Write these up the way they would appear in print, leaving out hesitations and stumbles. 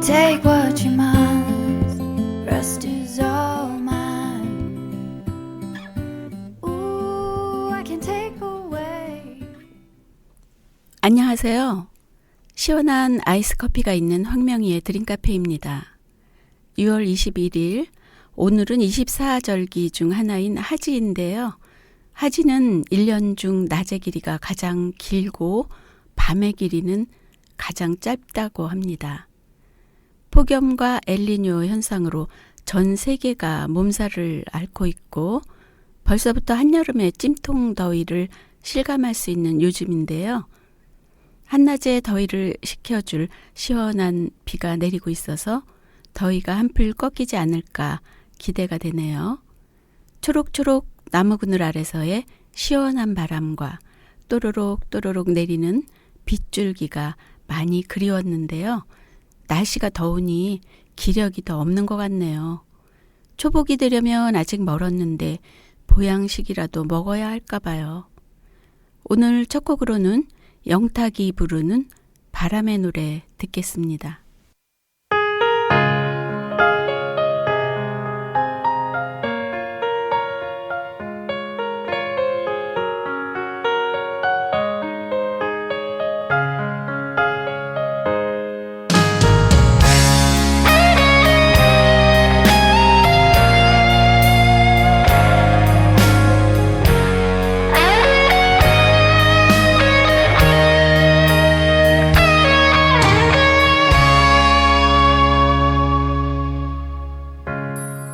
take what you must, rest is all mine. Ooh, I can take away. 안녕하세요. 시원한 아이스 커피가 있는 황명희의 드림카페입니다. 6월 21일, 오늘은 24절기 중 하나인 하지인데요. 하지는 1년 중 낮의 길이가 가장 길고 밤의 길이는 가장 짧다고 합니다. 폭염과 엘니뇨 현상으로 전 세계가 몸살을 앓고 있고 벌써부터 한여름의 찜통 더위를 실감할 수 있는 요즘인데요. 한낮의 더위를 식혀줄 시원한 비가 내리고 있어서 더위가 한풀 꺾이지 않을까 기대가 되네요. 초록초록 나무 그늘 아래서의 시원한 바람과 또로록 또로록 내리는 빗줄기가 많이 그리웠는데요. 날씨가 더우니 기력이 더 없는 것 같네요. 초복이 되려면 아직 멀었는데 보양식이라도 먹어야 할까 봐요. 오늘 첫 곡으로는 영탁이 부르는 바람의 노래 듣겠습니다.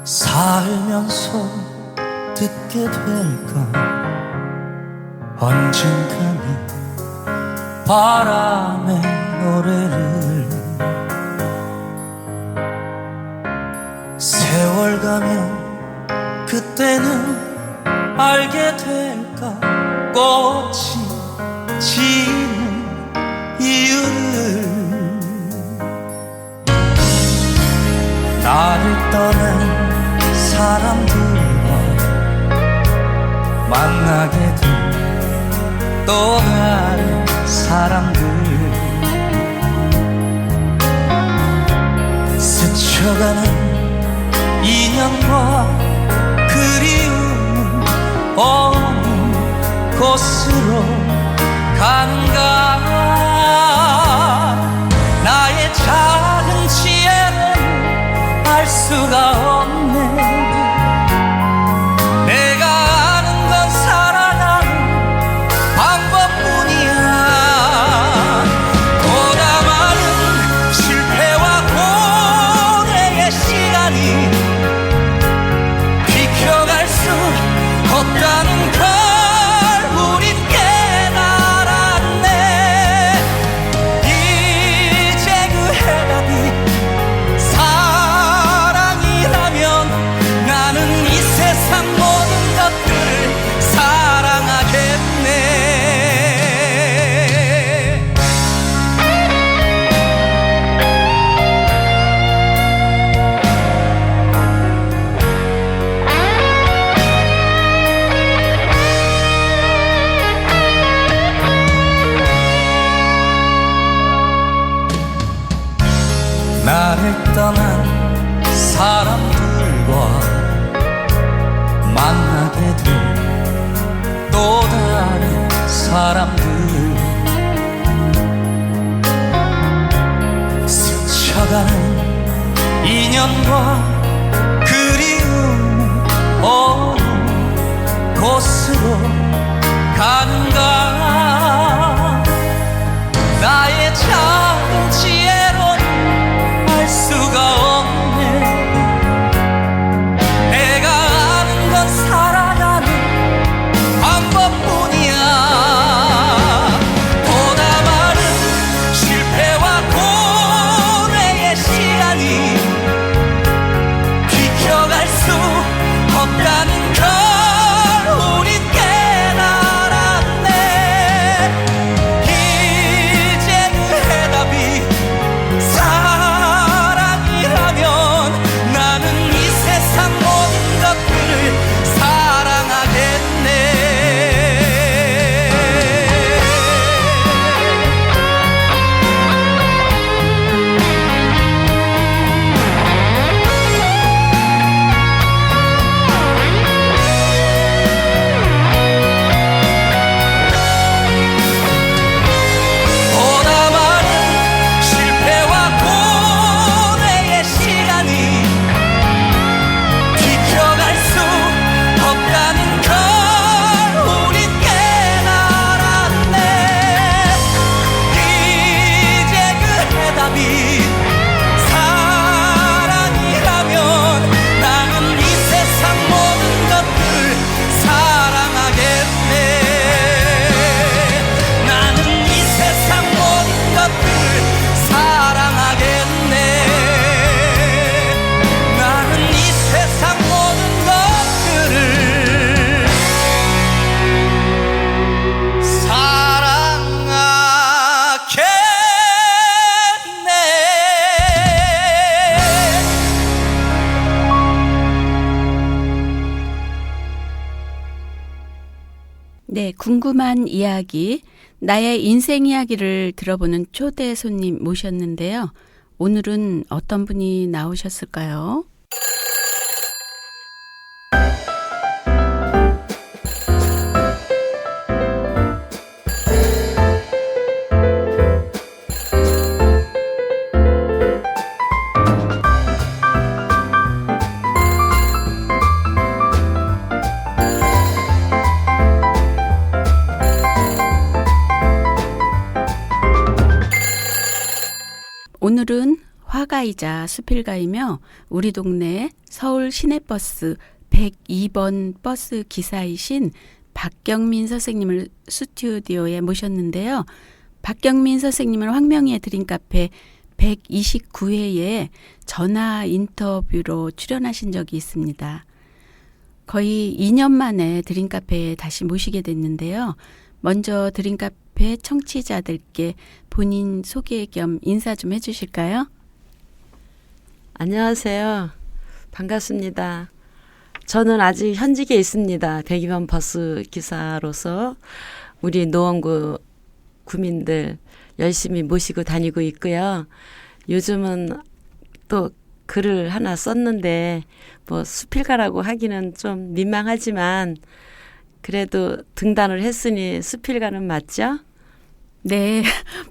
살면서 듣게 될까 언젠가는 바람의 노래를 세월 가면 그때는 알게 될까 꽃이 지는 이유를 나를 떠난 사람들과 만나게 된 또 다른 사람들 스쳐가는 인연과 그리움은 어느 곳으로 가는가 나의 작은 지혜는 알 수가 없네 내가 아는 건 살아가는 방법뿐이야 보다 많은 실패와 고뇌의 시간이 비켜갈 수 없다는 걸 우린 깨달았네 이제 그 해답이 나는 이 세상 모든 것들을 사랑하겠네 나를 떠난 사람들과 만나게 된 또 다른 사람들 스쳐가는 인연과 그리움 어느 곳으로 가는가 나의 작은 지혜로는 알 수가 없네 살아가는 방법뿐이야 보다 많은 실패와 고뇌의 시간이 비켜갈 수 없다는 걸 우린 깨달았네 네, 궁금한 이야기, 나의 인생 이야기를 들어보는 초대 손님 모셨는데요. 오늘은 어떤 분이 나오셨을까요? 오늘은 화가이자 수필가이며 우리 동네 서울 시내버스 102번 버스 기사이신 박경민 선생님을 스튜디오에 모셨는데요. 박경민 선생님은 황명희의 드림카페 129회에 전화 인터뷰로 출연하신 적이 있습니다. 거의 2년 만에 드림카페에 다시 모시게 됐는데요. 먼저 드림카페 청취자들께 본인 소개 겸 인사 좀 해주실까요? 안녕하세요. 반갑습니다. 저는 아직 현직에 있습니다. 102번 버스 기사로서 우리 노원구 구민들 열심히 모시고 다니고 있고요. 요즘은 또 글을 하나 썼는데 뭐 수필가라고 하기는 좀 민망하지만 그래도 등단을 했으니 수필가는 맞죠? 네,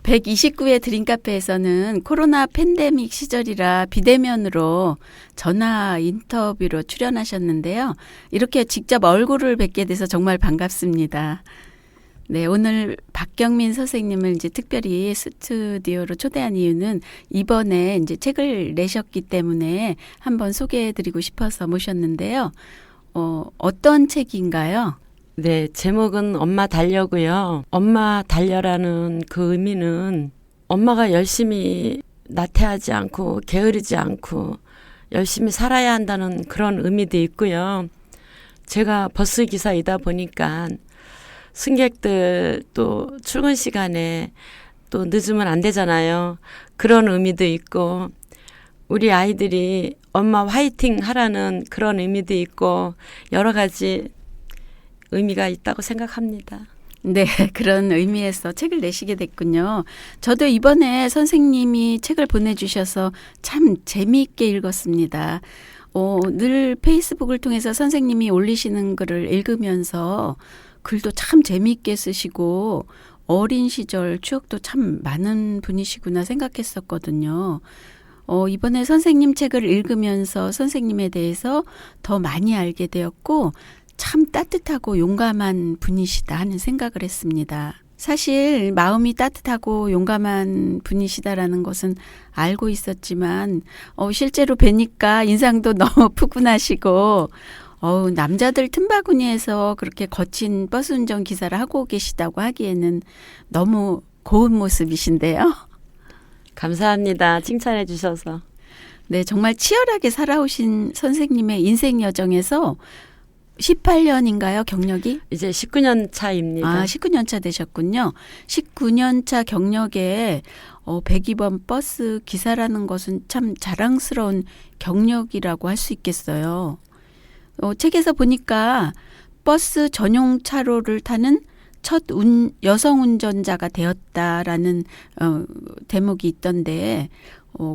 129회 드림카페에서는 코로나 팬데믹 시절이라 비대면으로 전화 인터뷰로 출연하셨는데요. 이렇게 직접 얼굴을 뵙게 돼서 정말 반갑습니다. 네, 오늘 박경민 선생님을 이제 특별히 스튜디오로 초대한 이유는 이번에 이제 책을 내셨기 때문에 한번 소개해드리고 싶어서 모셨는데요. 어떤 책인가요? 네, 제목은 엄마 달려고요. 엄마 달려라는 그 의미는 엄마가 열심히 나태하지 않고 게으르지 않고 열심히 살아야 한다는 그런 의미도 있고요. 제가 버스 기사이다 보니까 승객들 또 출근 시간에 또 늦으면 안 되잖아요. 그런 의미도 있고 우리 아이들이 엄마 화이팅 하라는 그런 의미도 있고 여러 가지 의미가 있다고 생각합니다. 네, 그런 의미에서 책을 내시게 됐군요. 저도 이번에 선생님이 책을 보내주셔서 참 재미있게 읽었습니다. 늘 페이스북을 통해서 선생님이 올리시는 글을 읽으면서 글도 참 재미있게 쓰시고 어린 시절 추억도 참 많은 분이시구나 생각했었거든요. 이번에 선생님 책을 읽으면서 선생님에 대해서 더 많이 알게 되었고 참 따뜻하고 용감한 분이시다 하는 생각을 했습니다. 사실 마음이 따뜻하고 용감한 분이시다라는 것은 알고 있었지만 실제로 뵈니까 인상도 너무 푸근하시고 남자들 틈바구니에서 그렇게 거친 버스 운전 기사를 하고 계시다고 하기에는 너무 고운 모습이신데요. 감사합니다. 칭찬해 주셔서. 네, 정말 치열하게 살아오신 선생님의 인생 여정에서 18년인가요, 경력이? 이제 19년 차입니다. 아, 19년 차 되셨군요. 19년 차 경력에 102번 버스 기사라는 것은 참 자랑스러운 경력이라고 할 수 있겠어요. 책에서 보니까 버스 전용 차로를 타는 첫 여성 운전자가 되었다라는 대목이 있던데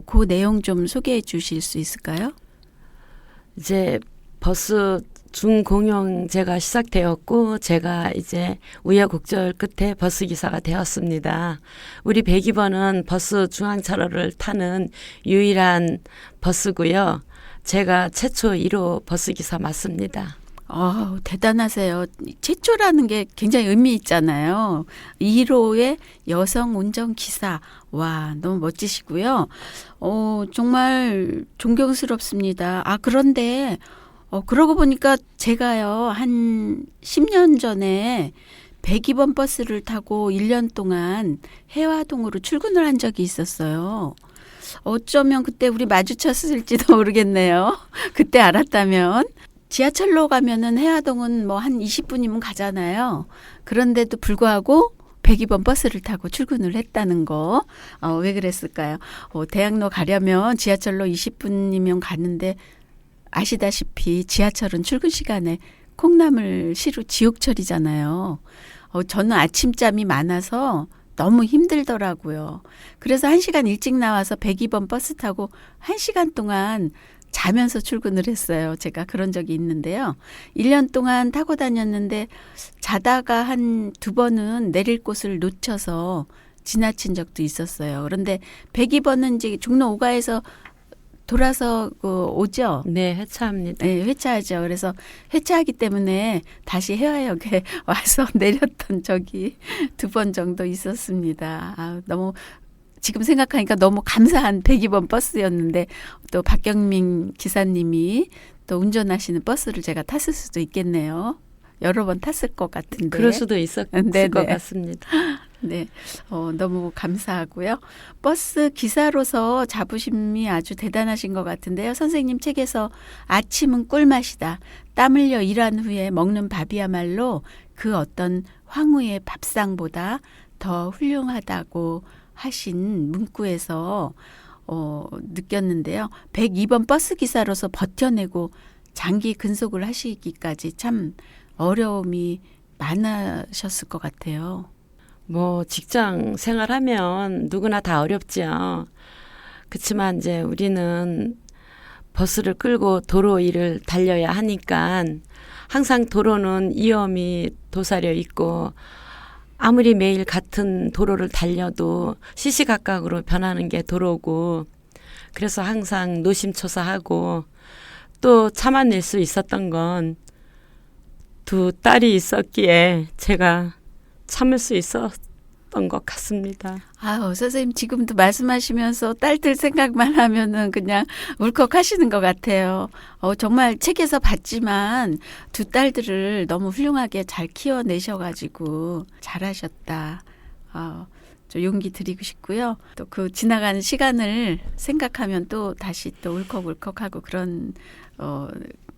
그 내용 좀 소개해 주실 수 있을까요? 이제 버스 중공영제가 시작되었고 제가 이제 우여곡절 끝에 버스 기사가 되었습니다. 우리 102번은 버스 중앙차로를 타는 유일한 버스고요. 제가 최초 1호 버스 기사 맞습니다. 대단하세요. 최초라는 게 굉장히 의미 있잖아요. 1호의 여성 운전기사. 와, 너무 멋지시고요. 정말 존경스럽습니다. 그런데 그러고 보니까 제가요, 한 10년 전에 102번 버스를 타고 1년 동안 해화동으로 출근을 한 적이 있었어요. 어쩌면 그때 우리 마주쳤을지도 모르겠네요. 그때 알았다면. 지하철로 가면은 해화동은 뭐 한 20분이면 가잖아요. 그런데도 불구하고 102번 버스를 타고 출근을 했다는 거. 왜 그랬을까요? 대학로 가려면 지하철로 20분이면 가는데 아시다시피 지하철은 출근 시간에 콩나물 시루 지옥철이잖아요. 저는 아침잠이 많아서 너무 힘들더라고요. 그래서 1시간 일찍 나와서 102번 버스 타고 1시간 동안 자면서 출근을 했어요. 제가 그런 적이 있는데요. 1년 동안 타고 다녔는데 자다가 한 2번은 내릴 곳을 놓쳐서 지나친 적도 있었어요. 그런데 102번은 이제 종로 5가에서 돌아서 오죠. 네, 회차합니다. 네, 회차하죠. 그래서 회차하기 때문에 다시 해화역에 와서 내렸던 적이 2번 정도 있었습니다. 너무 지금 생각하니까 너무 감사한 102번 버스였는데 또 박경민 기사님이 또 운전하시는 버스를 제가 탔을 수도 있겠네요. 여러 번 탔을 것 같은데. 그럴 수도 있었을 것 같습니다. 네, 너무 감사하고요. 버스 기사로서 자부심이 아주 대단하신 것 같은데요. 선생님 책에서 아침은 꿀맛이다. 땀 흘려 일한 후에 먹는 밥이야말로 그 어떤 황후의 밥상보다 더 훌륭하다고 하신 문구에서 느꼈는데요. 102번 버스 기사로서 버텨내고 장기 근속을 하시기까지 참 어려움이 많으셨을 것 같아요. 뭐 직장 생활하면 누구나 다 어렵지요. 그렇지만 이제 우리는 버스를 끌고 도로 위를 달려야 하니까 항상 도로는 위험이 도사려 있고 아무리 매일 같은 도로를 달려도 시시각각으로 변하는 게 도로고 그래서 항상 노심초사하고 또 참아낼 수 있었던 건 2 딸이 있었기에 제가 참을 수 있었던 것 같습니다. 선생님 지금도 말씀하시면서 딸들 생각만 하면은 그냥 울컥하시는 것 같아요. 정말 책에서 봤지만 2 딸들을 너무 훌륭하게 잘 키워내셔가지고 잘하셨다. 저 용기 드리고 싶고요. 또 그 지나가는 시간을 생각하면 또 다시 또 울컥울컥하고 그런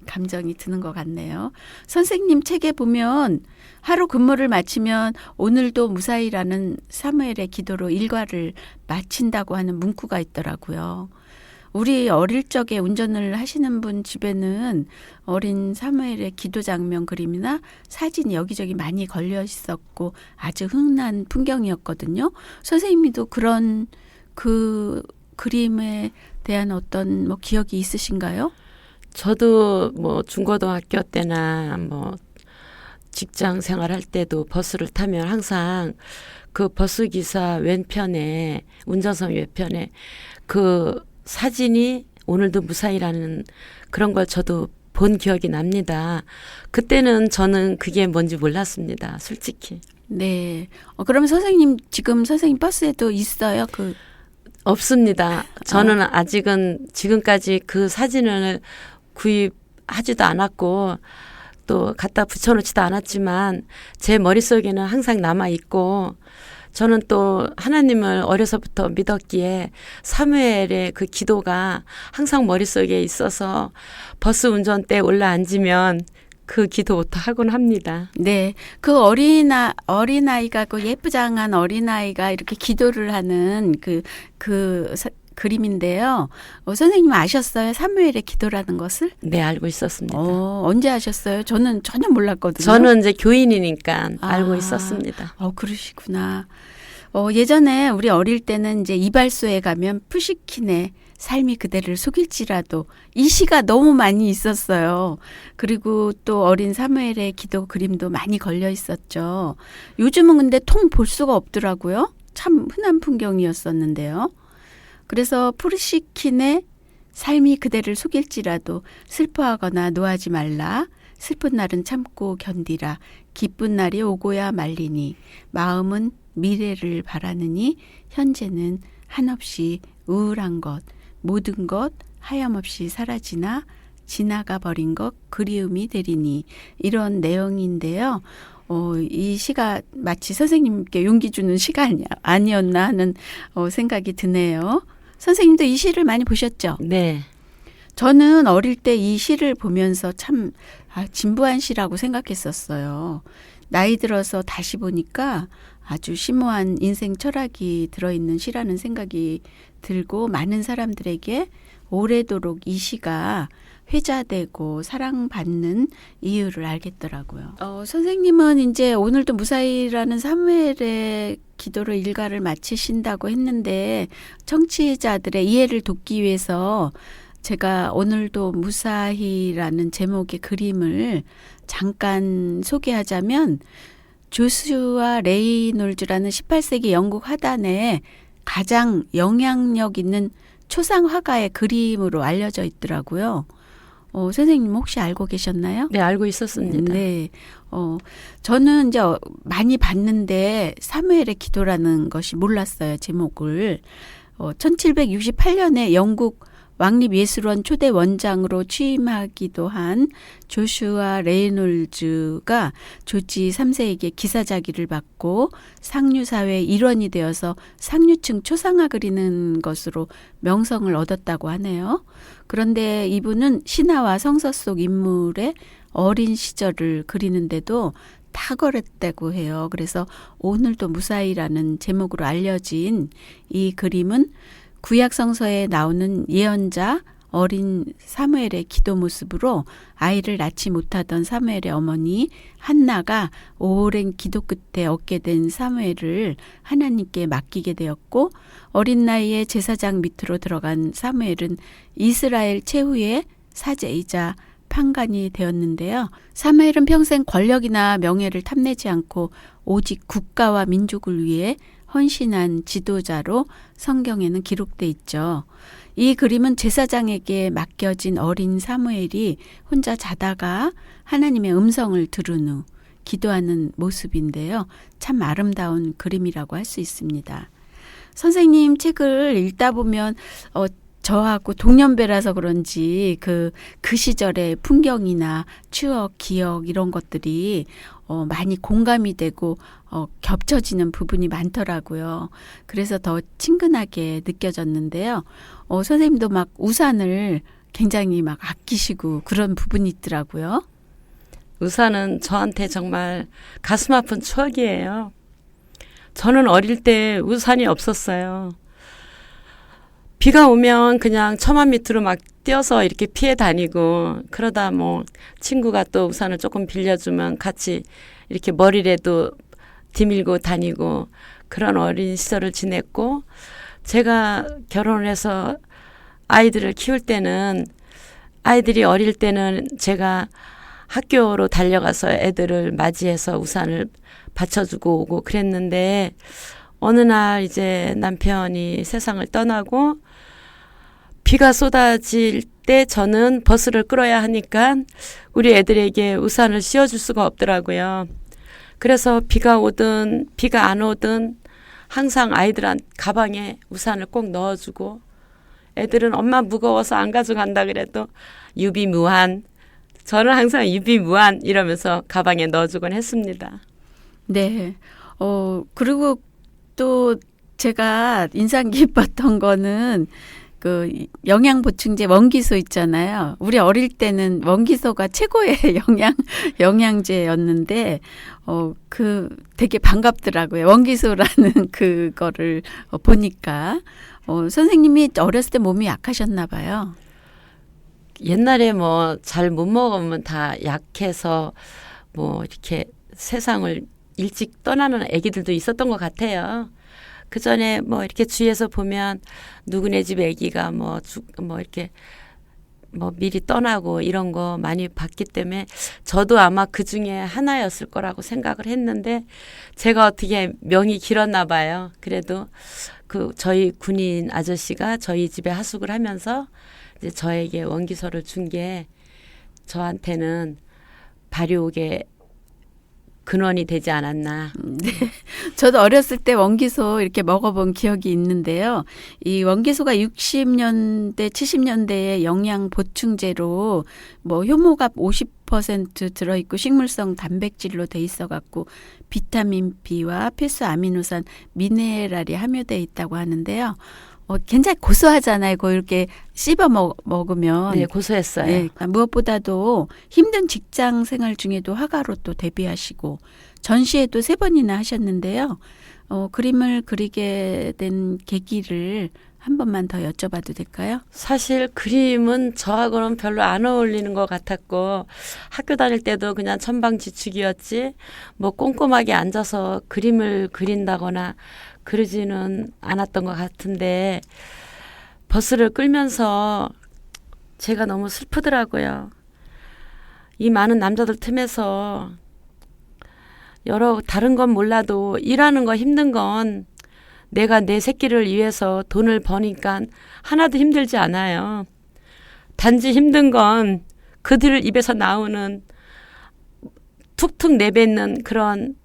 감정이 드는 것 같네요. 선생님 책에 보면 하루 근무를 마치면 오늘도 무사히라는 사무엘의 기도로 일과를 마친다고 하는 문구가 있더라고요. 우리 어릴 적에 운전을 하시는 분 집에는 어린 사무엘의 기도 장면 그림이나 사진이 여기저기 많이 걸려 있었고 아주 흔한 풍경이었거든요. 선생님도 그런 그 그림에 대한 어떤 뭐 기억이 있으신가요? 저도 뭐 중고등학교 때나 뭐 직장 생활할 때도 버스를 타면 항상 그 버스 기사 왼편에 운전석 왼편에 그 사진이 오늘도 무사히라는 그런 걸 저도 본 기억이 납니다. 그때는 저는 그게 뭔지 몰랐습니다. 솔직히. 네. 그러면 선생님 지금 선생님 버스에도 있어요? 없습니다. 저는 아직은 지금까지 그 사진을 구입하지도 않았고 또 갖다 붙여놓지도 않았지만 제 머릿속에는 항상 남아있고 저는 또 하나님을 어려서부터 믿었기에 사무엘의 그 기도가 항상 머릿속에 있어서 버스 운전대 올라앉으면 그 기도부터 하곤 합니다. 네. 그 어린아이가 그 예쁘장한 어린아이가 이렇게 기도를 하는 그림인데요. 선생님 아셨어요? 사무엘의 기도라는 것을? 네, 알고 있었습니다. 언제 아셨어요? 저는 전혀 몰랐거든요. 저는 이제 교인이니까 알고 있었습니다. 그러시구나. 예전에 우리 어릴 때는 이제 이발소에 가면 푸시킨의 삶이 그대를 속일지라도 이 시가 너무 많이 있었어요. 그리고 또 어린 사무엘의 기도 그림도 많이 걸려 있었죠. 요즘은 근데 통 볼 수가 없더라고요. 참 흔한 풍경이었었는데요. 그래서 푸시킨의 삶이 그대를 속일지라도 슬퍼하거나 노하지 말라. 슬픈 날은 참고 견디라. 기쁜 날이 오고야 말리니 마음은 미래를 바라느니 현재는 한없이 우울한 것 모든 것 하염없이 사라지나 지나가 버린 것 그리움이 되리니 이런 내용인데요. 이 시가 마치 선생님께 용기 주는 시가 아니었나 하는 생각이 드네요. 선생님도 이 시를 많이 보셨죠? 네. 저는 어릴 때 이 시를 보면서 참 진부한 시라고 생각했었어요. 나이 들어서 다시 보니까 아주 심오한 인생 철학이 들어있는 시라는 생각이 들고 많은 사람들에게 오래도록 이 시가 회자되고 사랑받는 이유를 알겠더라고요. 선생님은 이제 오늘도 무사히라는 사무엘의 기도로 일과를 마치신다고 했는데 청취자들의 이해를 돕기 위해서 제가 오늘도 무사히라는 제목의 그림을 잠깐 소개하자면 조슈아 레이놀즈라는 18세기 영국 화단에 가장 영향력 있는 초상 화가의 그림으로 알려져 있더라고요. 선생님 혹시 알고 계셨나요? 네, 알고 있었습니다. 네. 저는 이제 많이 봤는데 사무엘의 기도라는 것이 몰랐어요. 제목을. 1768년에 영국 왕립예술원 초대 원장으로 취임하기도 한 조슈아 레이놀즈가 조지 3세에게 기사자기를 받고 상류사회의 일원이 되어서 상류층 초상화 그리는 것으로 명성을 얻었다고 하네요. 그런데 이분은 신화와 성서 속 인물의 어린 시절을 그리는데도 탁월했다고 해요. 그래서 오늘도 무사히라는 제목으로 알려진 이 그림은 구약 성서에 나오는 예언자 어린 사무엘의 기도 모습으로 아이를 낳지 못하던 사무엘의 어머니 한나가 오랜 기도 끝에 얻게 된 사무엘을 하나님께 맡기게 되었고 어린 나이에 제사장 밑으로 들어간 사무엘은 이스라엘 최후의 사제이자 판관이 되었는데요. 사무엘은 평생 권력이나 명예를 탐내지 않고 오직 국가와 민족을 위해 헌신한 지도자로 성경에는 기록돼 있죠. 이 그림은 제사장에게 맡겨진 어린 사무엘이 혼자 자다가 하나님의 음성을 들은 후 기도하는 모습인데요. 참 아름다운 그림이라고 할 수 있습니다. 선생님 책을 읽다 보면 저하고 동년배라서 그런지 그 시절의 풍경이나 추억, 기억 이런 것들이 많이 공감이 되고 겹쳐지는 부분이 많더라고요. 그래서 더 친근하게 느껴졌는데요. 선생님도 막 우산을 굉장히 막 아끼시고 그런 부분이 있더라고요. 우산은 저한테 정말 가슴 아픈 추억이에요. 저는 어릴 때 우산이 없었어요. 비가 오면 그냥 처마 밑으로 막 뛰어서 이렇게 피해 다니고 그러다 뭐 친구가 또 우산을 조금 빌려주면 같이 이렇게 머리라도 디밀고 다니고 그런 어린 시절을 지냈고 제가 결혼을 해서 아이들을 키울 때는 아이들이 어릴 때는 제가 학교로 달려가서 애들을 맞이해서 우산을 받쳐주고 오고 그랬는데 어느 날 이제 남편이 세상을 떠나고 비가 쏟아질 때 저는 버스를 끌어야 하니까 우리 애들에게 우산을 씌워줄 수가 없더라고요. 그래서 비가 오든 비가 안 오든 항상 아이들한테 가방에 우산을 꼭 넣어주고 애들은 엄마 무거워서 안 가져간다 그래도 유비무한 저는 항상 유비무한 이러면서 가방에 넣어주곤 했습니다. 네. 그리고 또 제가 인상 깊었던 거는 그 영양보충제 원기소 있잖아요. 우리 어릴 때는 원기소가 최고의 영양제였는데 그 되게 반갑더라고요. 원기소라는 그거를 보니까 선생님이 어렸을 때 몸이 약하셨나 봐요. 옛날에 뭐 잘 못 먹으면 다 약해서 뭐 이렇게 세상을 일찍 떠나는 아기들도 있었던 것 같아요. 그 전에 뭐 이렇게 주위에서 보면 누구네 집 아기가 뭐 이렇게 뭐 미리 떠나고 이런 거 많이 봤기 때문에 저도 아마 그 중에 하나였을 거라고 생각을 했는데 제가 어떻게 명이 길었나 봐요. 그래도 그 저희 군인 아저씨가 저희 집에 하숙을 하면서 이제 저에게 원기소를 준 게 저한테는 발효의 근원이 되지 않았나. 네. 저도 어렸을 때 원기소 이렇게 먹어본 기억이 있는데요. 이 원기소가 60년대, 70년대의 영양 보충제로 뭐 효모가 50% 들어있고 식물성 단백질로 돼 있어갖고 비타민 B와 필수 아미노산, 미네랄이 함유되어 있다고 하는데요. 굉장히 고소하잖아요. 그거 이렇게 씹어 먹으면. 네, 고소했어요. 네, 그러니까 무엇보다도 힘든 직장 생활 중에도 화가로 또 데뷔하시고 전시회도 3번이나 하셨는데요. 그림을 그리게 된 계기를 한 번만 더 여쭤봐도 될까요? 사실 그림은 저하고는 별로 안 어울리는 것 같았고 학교 다닐 때도 그냥 천방지축이었지 뭐 꼼꼼하게 앉아서 그림을 그린다거나 그러지는 않았던 것 같은데 버스를 끌면서 제가 너무 슬프더라고요. 이 많은 남자들 틈에서 여러 다른 건 몰라도 일하는 거 힘든 건 내가 내 새끼를 위해서 돈을 버니까 하나도 힘들지 않아요. 단지 힘든 건 그들 입에서 나오는 툭툭 내뱉는 그런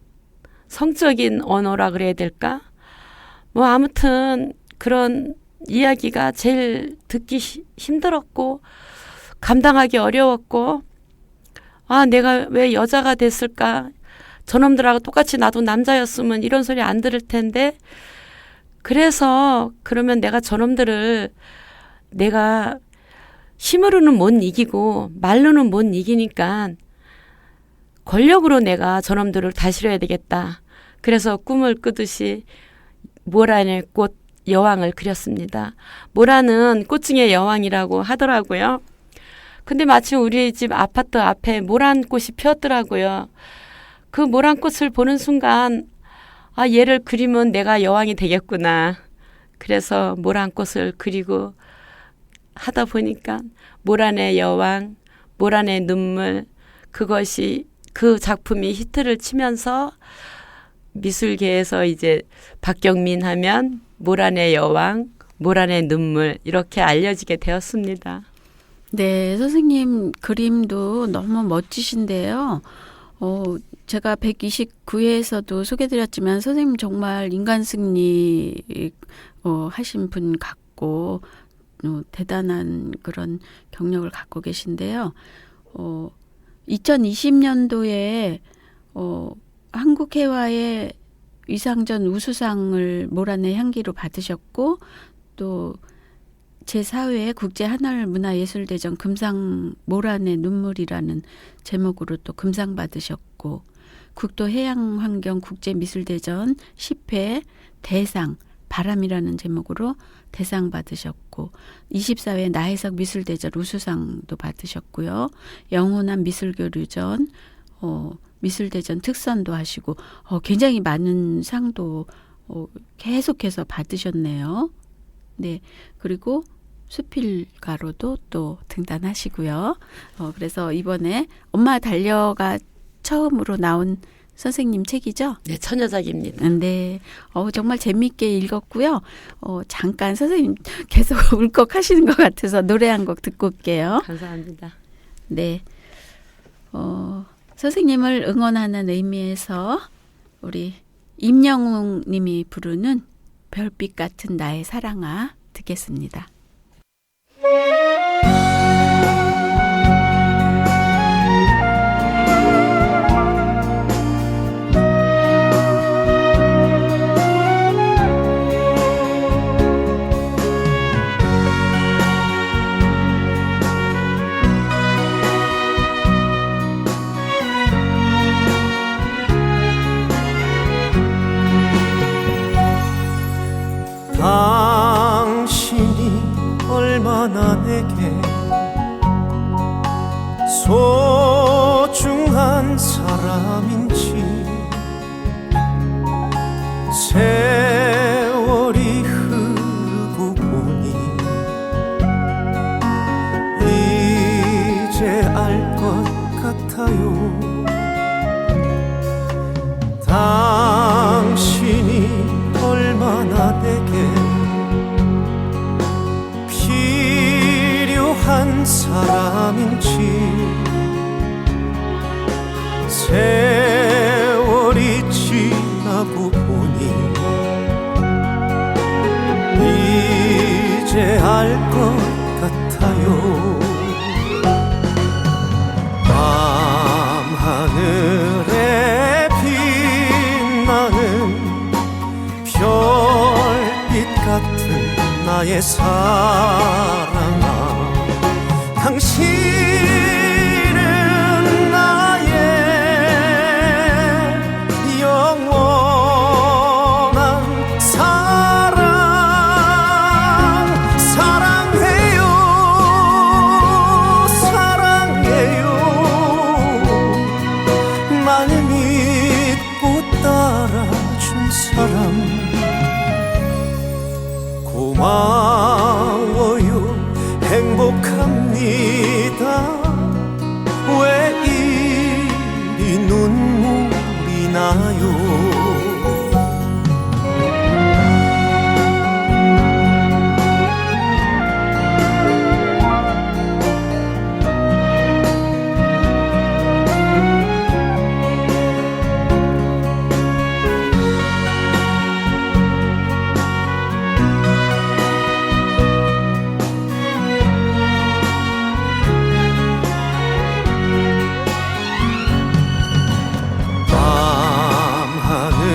성적인 언어라 그래야 될까? 뭐 아무튼 그런 이야기가 제일 듣기 힘들었고 감당하기 어려웠고 아 내가 왜 여자가 됐을까? 저놈들하고 똑같이 나도 남자였으면 이런 소리 안 들을 텐데 그래서 그러면 내가 저놈들을 내가 힘으로는 못 이기고 말로는 못 이기니까 권력으로 내가 저놈들을 다스려야 되겠다. 그래서 꿈을 꾸듯이 모란의 꽃 여왕을 그렸습니다. 모란은 꽃 중의 여왕이라고 하더라고요. 근데 마침 우리 집 아파트 앞에 모란꽃이 피었더라고요. 그 모란꽃을 보는 순간 아 얘를 그리면 내가 여왕이 되겠구나. 그래서 모란꽃을 그리고 하다 보니까 모란의 여왕, 모란의 눈물 그것이 그 작품이 히트를 치면서 미술계에서 이제 박경민 하면 모란의 여왕, 모란의 눈물 이렇게 알려지게 되었습니다. 네, 선생님 그림도 너무 멋지신데요. 제가 129회에서도 소개드렸지만 선생님 정말 인간 승리 하신 분 같고 대단한 그런 경력을 갖고 계신데요. 2020년도에 한국회화의 위상전 우수상을 모란의 향기로 받으셨고 또 제4회 국제한얼문화예술대전 금상 모란의 눈물이라는 제목으로 또 금상 받으셨고 국도해양환경 국제미술대전 10회 대상 바람이라는 제목으로 대상 받으셨고 24회 나혜석 미술대전 우수상도 받으셨고요. 영원한 미술교류전 미술대전 특선도 하시고 굉장히 많은 상도 계속해서 받으셨네요. 네, 그리고 수필가로도 또 등단하시고요. 그래서 이번에 엄마 달려가 처음으로 나온 선생님 책이죠? 네, 처녀작입니다. 네, 정말 재미있게 읽었고요. 잠깐 선생님 계속 울컥하시는 것 같아서 노래 한 곡 듣고 올게요. 감사합니다. 네, 선생님을 응원하는 의미에서 우리 임영웅 님이 부르는 별빛 같은 나의 사랑아 듣겠습니다. 당신이 얼마나 내게 소중한 사람인지 세월이 흐르고 보니 이제 알 것 같아요. 당신이 얼마나 내게 필요한 사람인지 세월이 지나고 보니 이제 알 것 같아요. 밤하늘에 빛나는 별빛 같은 나의 사랑아, 당신은 나의 영원한 사랑. 행복합니다. 왜 이리 눈물이 나요.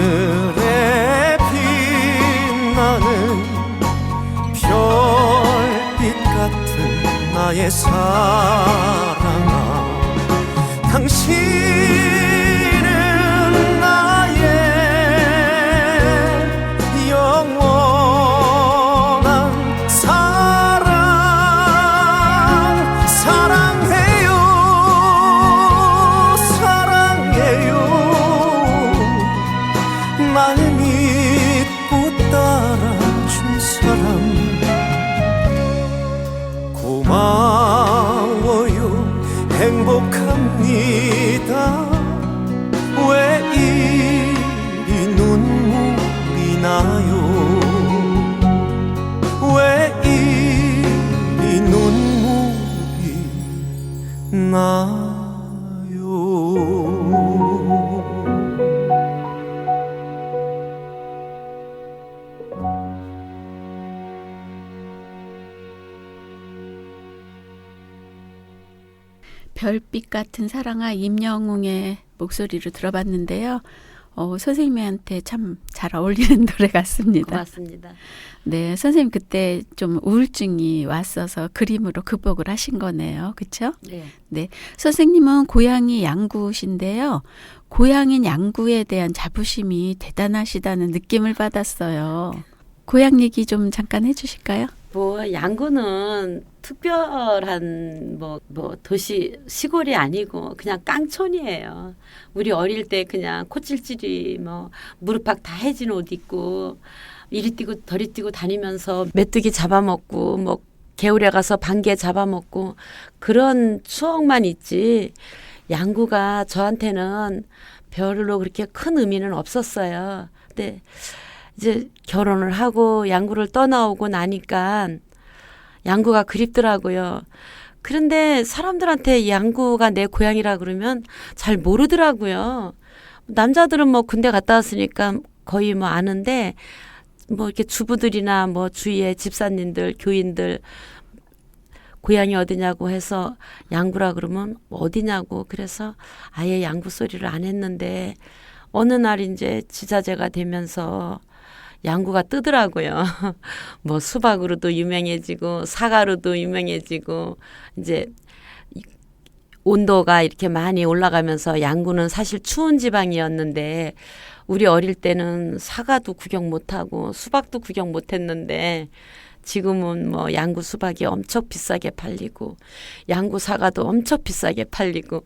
밤하늘에 빛나는 별빛 같은 나의 사랑아, 당신은 나의 영원한 사랑. 사랑해요, 사랑해요. 날 믿고 따라준 사람 고마워요. 행복합니다. 왜 이리 눈물이 나요. 왜 이리 눈물이 나요. 별빛 같은 사랑아, 임영웅의 목소리로 들어봤는데요. 선생님한테 참 잘 어울리는 노래 같습니다. 고맙습니다. 네, 선생님 그때 좀 우울증이 왔어서 그림으로 극복을 하신 거네요. 그렇죠? 네. 네, 선생님은 고향이 양구신데요. 고향인 양구에 대한 자부심이 대단하시다는 느낌을 받았어요. 고향 얘기 좀 잠깐 해주실까요? 뭐 양구는 특별한 뭐 도시 시골이 아니고 그냥 깡촌이에요. 우리 어릴 때 그냥 콧질질이 뭐 무릎팍 다 해진 옷 입고 이리 뛰고 저리 뛰고 다니면서 메뚜기 잡아먹고 뭐 개울에 가서 반개 잡아먹고 그런 추억만 있지. 양구가 저한테는 별로 그렇게 큰 의미는 없었어요. 근데 이제 결혼을 하고 양구를 떠나오고 나니까 양구가 그립더라고요. 그런데 사람들한테 양구가 내 고향이라 그러면 잘 모르더라고요. 남자들은 뭐 군대 갔다 왔으니까 거의 뭐 아는데 뭐 이렇게 주부들이나 뭐 주위에 집사님들, 교인들 고향이 어디냐고 해서 양구라 그러면 어디냐고 그래서 아예 양구 소리를 안 했는데 어느 날 이제 지자제가 되면서 양구가 뜨더라고요. 뭐 수박으로도 유명해지고 사과로도 유명해지고 이제 온도가 이렇게 많이 올라가면서 양구는 사실 추운 지방이었는데 우리 어릴 때는 사과도 구경 못하고 수박도 구경 못했는데 지금은 뭐 양구 수박이 엄청 비싸게 팔리고 양구 사과도 엄청 비싸게 팔리고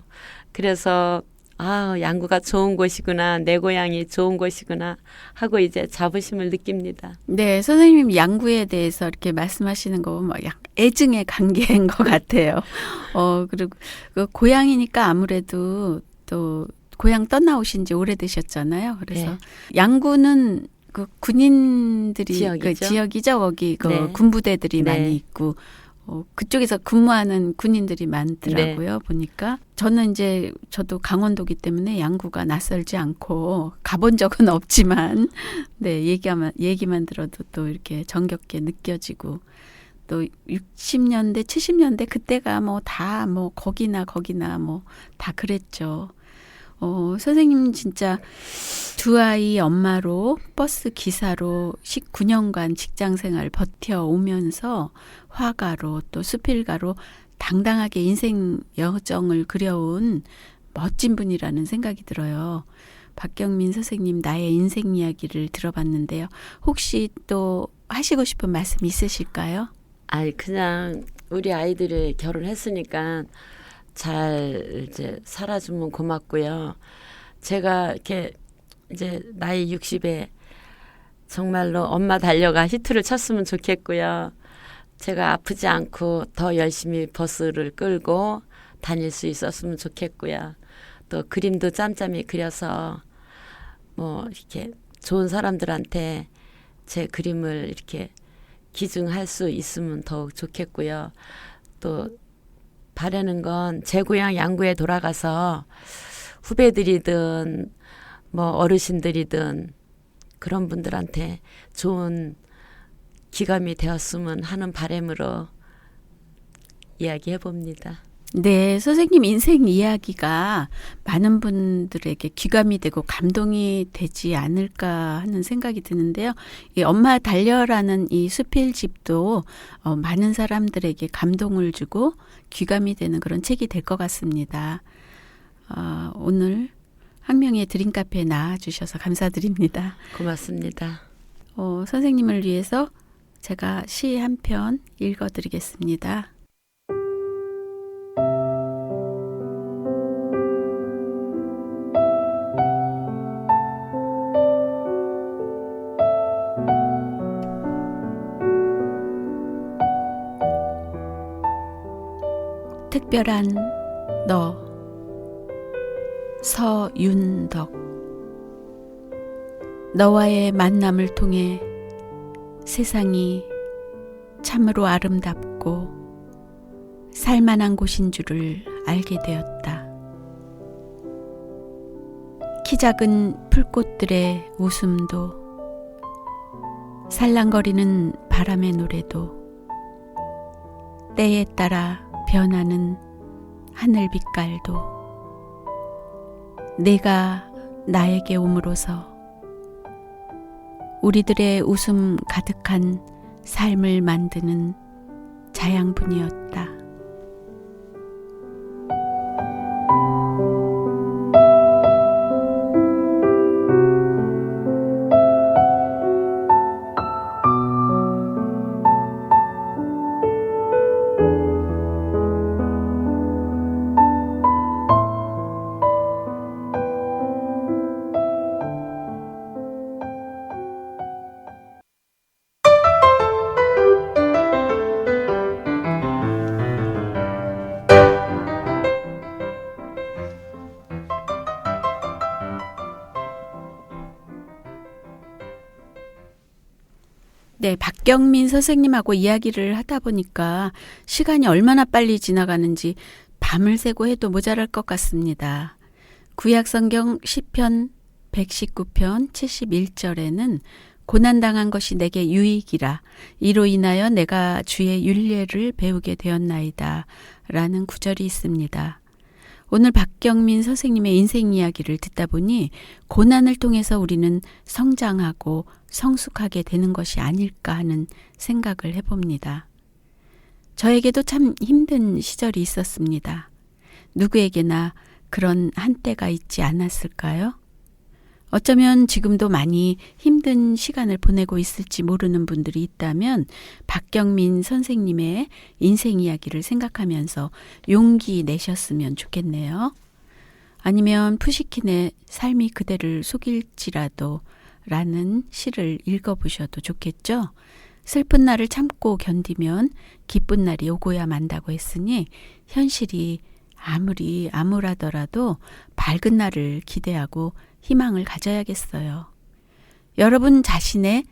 그래서 아, 양구가 좋은 곳이구나. 내 고향이 좋은 곳이구나 하고 이제 자부심을 느낍니다. 네, 선생님 양구에 대해서 이렇게 말씀하시는 거 보면 애증의 관계인 것 같아요. 그리고 그 고향이니까 아무래도 또 고향 떠나오신 지 오래되셨잖아요. 그래서 네. 양구는 그 군인들이 지역이죠. 그 지역이죠. 거기 그 네. 군부대들이 네. 많이 있고 그쪽에서 근무하는 군인들이 많더라고요. 네. 보니까 저는 이제 저도 강원도기 때문에 양구가 낯설지 않고 가본 적은 없지만 네, 얘기만 들어도 또 이렇게 정겹게 느껴지고 또 60년대 70년대 그때가 뭐 다 뭐 거기나 뭐 다 그랬죠. 선생님 진짜 두 아이 엄마로 버스 기사로 19년간 직장생활 버텨오면서 화가로 또 수필가로 당당하게 인생 여정을 그려온 멋진 분이라는 생각이 들어요. 박경민 선생님 나의 인생 이야기를 들어봤는데요. 혹시 또 하시고 싶은 말씀 있으실까요? 그냥 우리 아이들이 결혼했으니까 잘 이제 살아주면 고맙고요. 제가 이렇게 이제 나이 60에 정말로 엄마 달려가 히트를 쳤으면 좋겠고요. 제가 아프지 않고 더 열심히 버스를 끌고 다닐 수 있었으면 좋겠고요. 또 그림도 짬짬이 그려서 뭐 이렇게 좋은 사람들한테 제 그림을 이렇게 기증할 수 있으면 더욱 좋겠고요. 또 바라는 건 제 고향 양구에 돌아가서 후배들이든 뭐 어르신들이든 그런 분들한테 좋은 기감이 되었으면 하는 바람으로 이야기해 봅니다. 네, 선생님 인생 이야기가 많은 분들에게 귀감이 되고 감동이 되지 않을까 하는 생각이 드는데요. 이 엄마 달려라는 이 수필집도 많은 사람들에게 감동을 주고 귀감이 되는 그런 책이 될 것 같습니다. 오늘 학명의 드림카페에 나와주셔서 감사드립니다. 고맙습니다. 선생님을 위해서 제가 시 한 편 읽어드리겠습니다. 특별한 너 서윤덕 너와의 만남을 통해 세상이 참으로 아름답고 살만한 곳인 줄을 알게 되었다. 키 작은 풀꽃들의 웃음도 살랑거리는 바람의 노래도 때에 따라 변하는 하늘 빛깔도 내가 나에게 옴으로써 우리들의 웃음 가득한 삶을 만드는 자양분이었다. 네, 박경민 선생님하고 이야기를 하다 보니까 시간이 얼마나 빨리 지나가는지 밤을 새고 해도 모자랄 것 같습니다. 구약성경 시편 119편 71절에는 고난당한 것이 내게 유익이라 이로 인하여 내가 주의 율례를 배우게 되었나이다 라는 구절이 있습니다. 오늘 박경민 선생님의 인생 이야기를 듣다 보니 고난을 통해서 우리는 성장하고 성숙하게 되는 것이 아닐까 하는 생각을 해봅니다. 저에게도 참 힘든 시절이 있었습니다. 누구에게나 그런 한때가 있지 않았을까요? 어쩌면 지금도 많이 힘든 시간을 보내고 있을지 모르는 분들이 있다면 박경민 선생님의 인생 이야기를 생각하면서 용기 내셨으면 좋겠네요. 아니면 푸시킨의 삶이 그대를 속일지라도 라는 시를 읽어보셔도 좋겠죠. 슬픈 날을 참고 견디면 기쁜 날이 오고야 만다고 했으니 현실이 아무리 암울하더라도 밝은 날을 기대하고 희망을 가져야겠어요. 여러분 자신의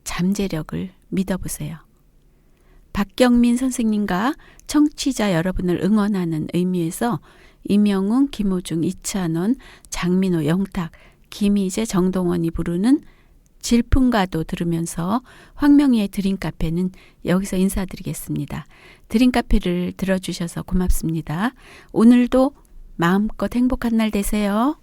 잠재력을 믿어보세요. 박경민 선생님과 청취자 여러분을 응원하는 의미에서 임영웅, 김호중, 이찬원, 장민호, 영탁, 김희재, 정동원이 부르는 질풍가도 들으면서 황명희의 드림카페는 여기서 인사드리겠습니다. 드림카페를 들어주셔서 고맙습니다. 오늘도 마음껏 행복한 날 되세요.